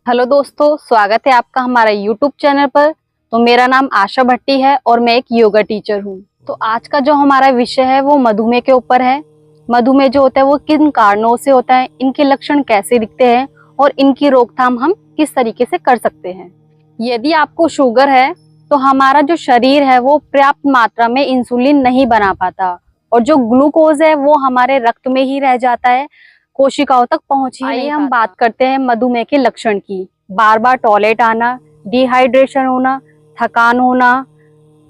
Hello दोस्तों, स्वागत है आपका हमारा यूट्यूब चैनल पर। तो मेरा नाम आशा भट्टी है और मैं एक योगा टीचर हूँ। तो आज का जो हमारा विषय है वो मधुमेह के ऊपर है। मधुमेह जो होता है वो किन कारणों से होता है, इनके लक्षण कैसे दिखते हैं और इनकी रोकथाम हम किस तरीके से कर सकते हैं। यदि आपको शुगर है तो हमारा जो शरीर है वो पर्याप्त मात्रा में इंसुलिन नहीं बना पाता और जो ग्लूकोज है वो हमारे रक्त में ही रह जाता है, कोशिकाओं तक पहुंच ही नहीं पाता। हम बात करते हैं मधुमेह के लक्षण की। बार बार टॉयलेट आना, डिहाइड्रेशन होना, थकान होना,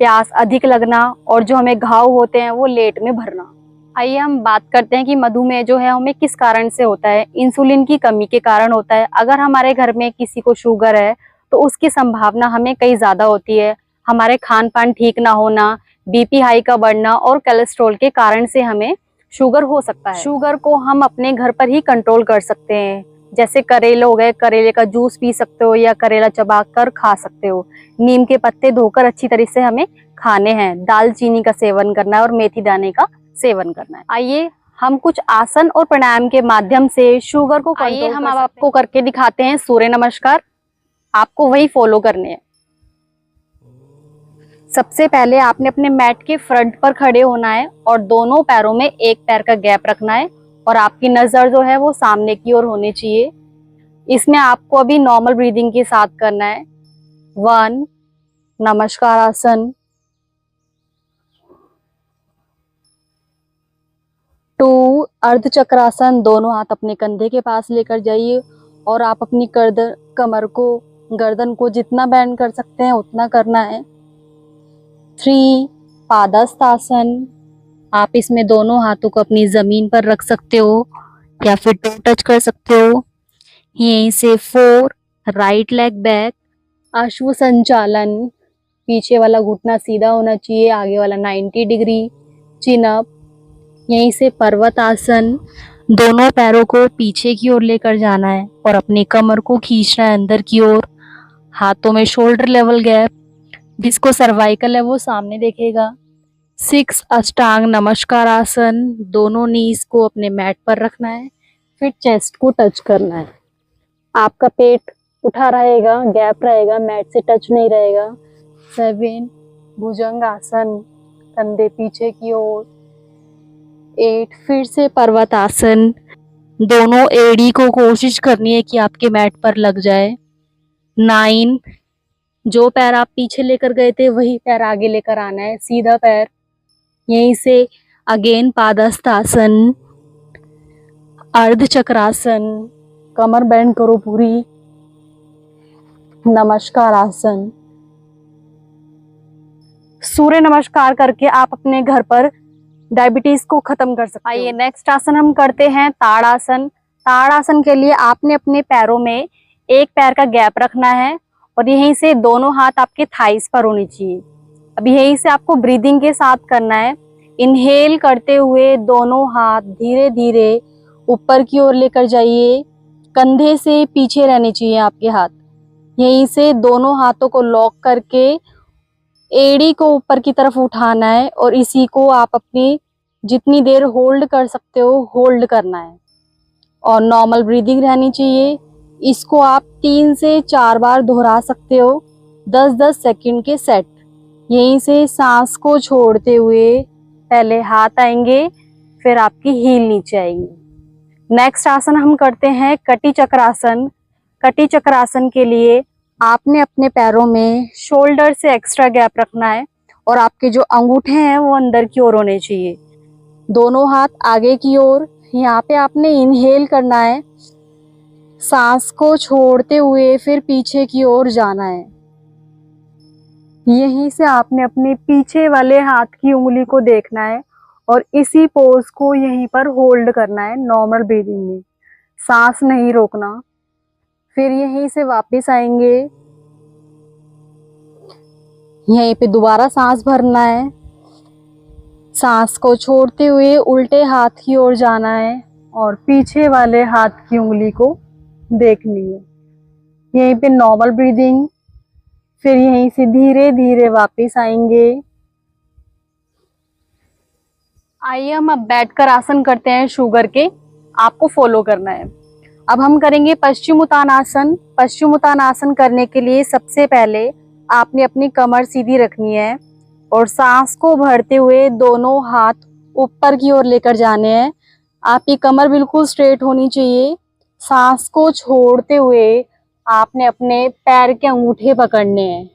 प्यास अधिक लगना और जो हमें घाव होते हैं वो लेट में भरना। आइए हम बात करते हैं कि मधुमेह जो है हमें किस कारण से होता है। इंसुलिन की कमी के कारण होता है। अगर हमारे घर में किसी को शुगर है तो उसकी संभावना हमें कई ज्यादा होती है। हमारे खान पान ठीक ना होना, बीपी हाई का बढ़ना और कोलेस्ट्रॉल के कारण से हमें शुगर हो सकता है। शुगर को हम अपने घर पर ही कंट्रोल कर सकते हैं। जैसे करेले हो गए, करेले का जूस पी सकते हो या करेला चबा कर खा सकते हो। नीम के पत्ते धोकर अच्छी तरह से हमें खाने हैं। दालचीनी का सेवन करना है और मेथी दाने का सेवन करना है। आइए हम कुछ आसन और प्राणायाम के माध्यम से शुगर को कंट्रोल हम आपको करके दिखाते हैं। सूर्य नमस्कार आपको वही फॉलो करने हैं। सबसे पहले आपने अपने मैट के फ्रंट पर खड़े होना है और दोनों पैरों में एक पैर का गैप रखना है और आपकी नजर जो है वो सामने की ओर होनी चाहिए। इसमें आपको अभी नॉर्मल ब्रीदिंग के साथ करना है। 1 नमस्कार आसन, 2 अर्ध चक्रासन। दोनों हाथ अपने कंधे के पास लेकर जाइए और आप अपनी गर्दन को जितना बेंड कर सकते हैं उतना करना है। 3 पादस्थ आसन। आप इसमें दोनों हाथों को अपनी जमीन पर रख सकते हो या फिर टो टच कर सकते हो। यहीं से 4 राइट लेग बैक। अश्व संचालन, पीछे वाला घुटना सीधा होना चाहिए, आगे वाला 90 डिग्री चिन अप। यहीं से पर्वत आसन, दोनों पैरों को पीछे की ओर लेकर जाना है और अपनी कमर को खींचना है अंदर की ओर। हाथों में शोल्डर लेवल गैप, जिसको सर्वाइकल है वो सामने देखेगा। 6 अष्टांग नमस्कार आसन, दोनों नीज को अपने मैट पर रखना है, फिर चेस्ट को टच करना है। आपका पेट उठा रहेगा, गैप रहेगा, मैट से टच नहीं रहेगा। 7 भुजंग आसन, कंधे पीछे की ओर। 8 फिर से पर्वत आसन, दोनों एड़ी को कोशिश करनी है कि आपके मैट पर लग जाए। 9 जो पैर आप पीछे लेकर गए थे वही पैर आगे लेकर आना है, सीधा पैर। यहीं से अगेन पादस्थ आसन, अर्ध चक्रासन, कमर बेंड करो पूरी। नमस्कार आसन। सूर्य नमस्कार करके आप अपने घर पर डायबिटीज को खत्म कर सकते हो। आइए नेक्स्ट आसन हम करते हैं ताड़ासन। ताड़ासन के लिए आपने अपने पैरों में एक पैर का गैप रखना है और यहीं से दोनों हाथ आपके थाइस पर होनी चाहिए। अब यहीं से आपको ब्रीदिंग के साथ करना है। इनहेल करते हुए दोनों हाथ धीरे धीरे ऊपर की ओर लेकर जाइए। कंधे से पीछे रहने चाहिए आपके हाथ। यहीं से दोनों हाथों को लॉक करके एड़ी को ऊपर की तरफ उठाना है और इसी को आप अपनी जितनी देर होल्ड कर सकते हो होल्ड करना है और नॉर्मल ब्रीदिंग रहनी चाहिए। इसको आप 3 से 4 बार दोहरा सकते हो, 10-10 सेकंड के सेट। यहीं से सांस को छोड़ते हुए पहले हाथ आएंगे, फिर आपकी हील नीचे आएगी। नेक्स्ट आसन हम करते हैं कटी चक्रासन। कटी चक्रासन के लिए आपने अपने पैरों में शोल्डर से एक्स्ट्रा गैप रखना है और आपके जो अंगूठे हैं वो अंदर की ओर होने चाहिए। दोनों हाथ आगे की ओर। यहाँ पे आपने इनहेल करना है, सांस को छोड़ते हुए फिर पीछे की ओर जाना है। यहीं से आपने अपने पीछे वाले हाथ की उंगली को देखना है और इसी पोज को यहीं पर होल्ड करना है नॉर्मल ब्रीदिंग में, सांस नहीं रोकना। फिर यहीं से वापस आएंगे, यहीं पे दोबारा सांस भरना है, सांस को छोड़ते हुए उल्टे हाथ की ओर जाना है और पीछे वाले हाथ की उंगली को देखनी है। यहीं पे नॉर्मल ब्रीदिंग। फिर यहीं से धीरे धीरे वापस आएंगे। आइए हम अब बैठकर आसन करते हैं शुगर के, आपको फॉलो करना है। अब हम करेंगे पश्चिम उत्तानासन। पश्चिम उत्तानासन करने के लिए सबसे पहले आपने अपनी कमर सीधी रखनी है और सांस को भरते हुए दोनों हाथ ऊपर की ओर लेकर जाने हैं। आपकी कमर बिल्कुल स्ट्रेट होनी चाहिए। सांस को छोड़ते हुए आपने अपने पैर के अंगूठे पकड़ने हैं।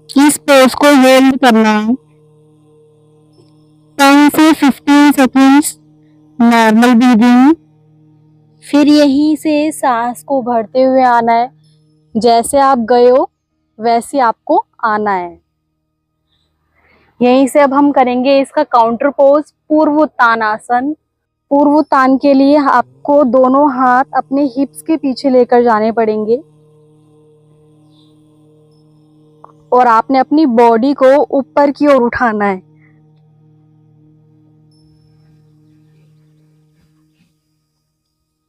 इस पोज को होल्ड करना है 10 से 15 सेकंड्स, नॉर्मल ब्रीदिंग। फिर यहीं से सांस को भरते हुए आना है। जैसे आप गए हो वैसे आपको आना है। यहीं से अब हम करेंगे इसका काउंटर पोज, पूर्व उत्तानासन। पूर्व उत्तान के लिए आपको दोनों हाथ अपने हिप्स के पीछे लेकर जाने पड़ेंगे और आपने अपनी बॉडी को ऊपर की ओर उठाना है।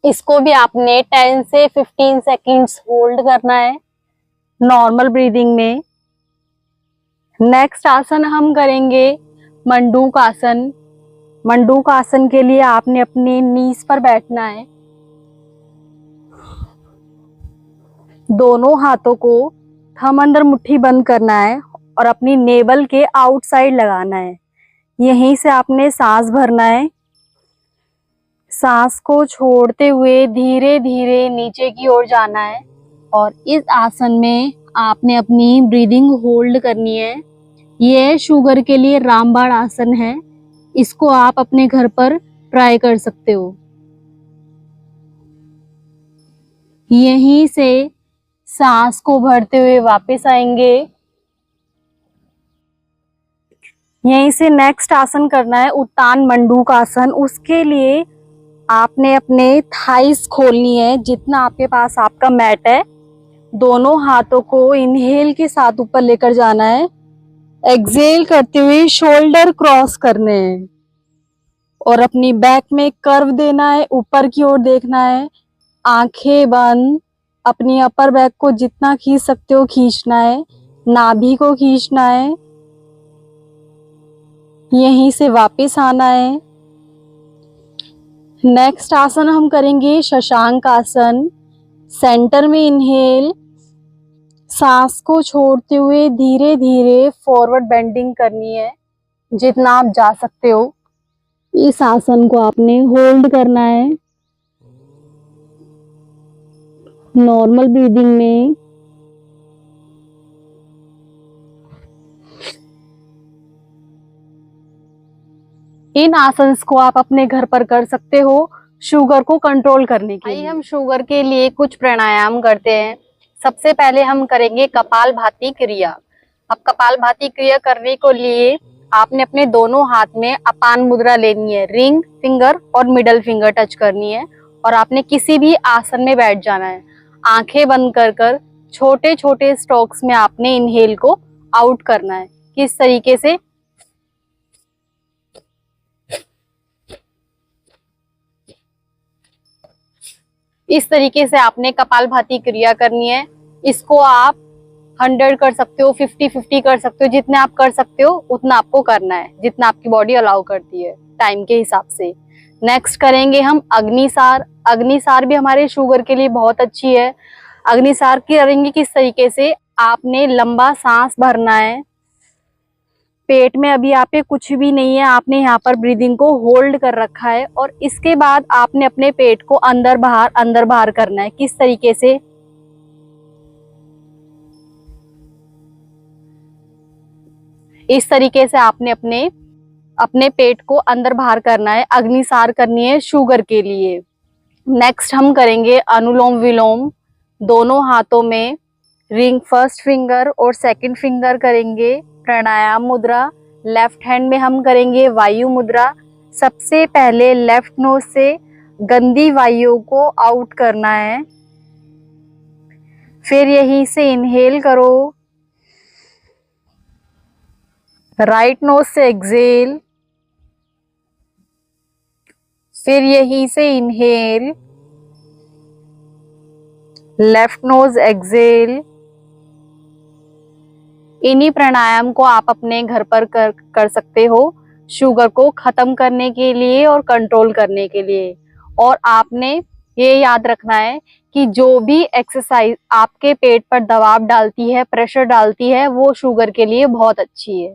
इसको भी आपने 10 से 15 सेकंड्स होल्ड करना है नॉर्मल ब्रीदिंग में। नेक्स्ट आसन हम करेंगे मंडूक आसन। मंडूक आसन के लिए आपने अपने नीज पर बैठना है। दोनों हाथों को थंब अंदर मुट्ठी बंद करना है और अपनी नेवल के आउटसाइड लगाना है। यहीं से आपने सांस भरना है। सांस को छोड़ते हुए धीरे धीरे नीचे की ओर जाना है और इस आसन में आपने अपनी ब्रीदिंग होल्ड करनी है। यह शुगर के लिए रामबाण आसन है। इसको आप अपने घर पर ट्राई कर सकते हो। यहीं से सांस को भरते हुए वापस आएंगे। यहीं से नेक्स्ट आसन करना है उत्तान मंडूक आसन। उसके लिए आपने अपने थाइस खोलनी है जितना आपके पास आपका मैट है। दोनों हाथों को इनहेल के साथ ऊपर लेकर जाना है। एक्सहेल करते हुए शोल्डर क्रॉस करने हैं और अपनी बैक में कर्व देना है, ऊपर की ओर देखना है, आंखें बंद। अपनी अपर बैक को जितना खींच सकते हो खींचना है, नाभि को खींचना है। यहीं से वापस आना है। नेक्स्ट आसन हम करेंगे शशांक आसन। सेंटर में इनहेल, सांस को छोड़ते हुए धीरे धीरे फॉरवर्ड बेंडिंग करनी है जितना आप जा सकते हो। इस आसन को आपने होल्ड करना है नॉर्मल ब्रीदिंग में। इन आसन्स को आप अपने घर पर कर सकते हो शुगर को कंट्रोल करने के लिए। हम शुगर के लिए कुछ प्राणायाम करते हैं। सबसे पहले हम करेंगे कपालभाति क्रिया। अब कपालभाति क्रिया करने को लिए आपने अपने दोनों हाथ में अपान मुद्रा लेनी है। रिंग फिंगर और मिडल फिंगर टच करनी है और आपने किसी भी आसन में बैठ जाना है। आंखें बंद कर कर छोटे छोटे स्ट्रोक्स में आपने इनहेल को आउट करना है। किस तरीके से? इस तरीके से आपने कपालभाति क्रिया करनी है। इसको आप 100 कर सकते हो, 50-50 कर सकते हो। जितने आप कर सकते हो उतना आपको करना है, जितना आपकी बॉडी अलाउ करती है टाइम के हिसाब से। नेक्स्ट करेंगे हम अग्निसार। अग्निसार भी हमारे शुगर के लिए बहुत अच्छी है। अग्निसार करेंगे किस तरीके से? आपने लंबा सांस भरना है। पेट में अभी आप पे कुछ भी नहीं है, आपने यहाँ पर ब्रीदिंग को होल्ड कर रखा है और इसके बाद आपने अपने पेट को अंदर बाहर करना है। किस तरीके से? इस तरीके से आपने अपने पेट को अंदर बाहर करना है। अग्निसार करनी है शुगर के लिए। नेक्स्ट हम करेंगे अनुलोम विलोम। दोनों हाथों में रिंग फर्स्ट फिंगर और सेकंड फिंगर करेंगे प्राणायाम मुद्रा। लेफ्ट हैंड में हम करेंगे वायु मुद्रा। सबसे पहले लेफ्ट नोज से गंदी वायु को आउट करना है। फिर यहीं से इनहेल करो, राइट नोज से एक्सहेल, फिर यहीं से इनहेल, लेफ्ट नोज एक्सहेल। इन्हीं प्राणायाम को आप अपने घर पर कर सकते हो। शुगर को खत्म करने के लिए और कंट्रोल करने के लिए। और आपने ये याद रखना है कि जो भी एक्सरसाइज आपके पेट पर दबाव डालती है, प्रेशर डालती है, वो शुगर के लिए बहुत अच्छी है।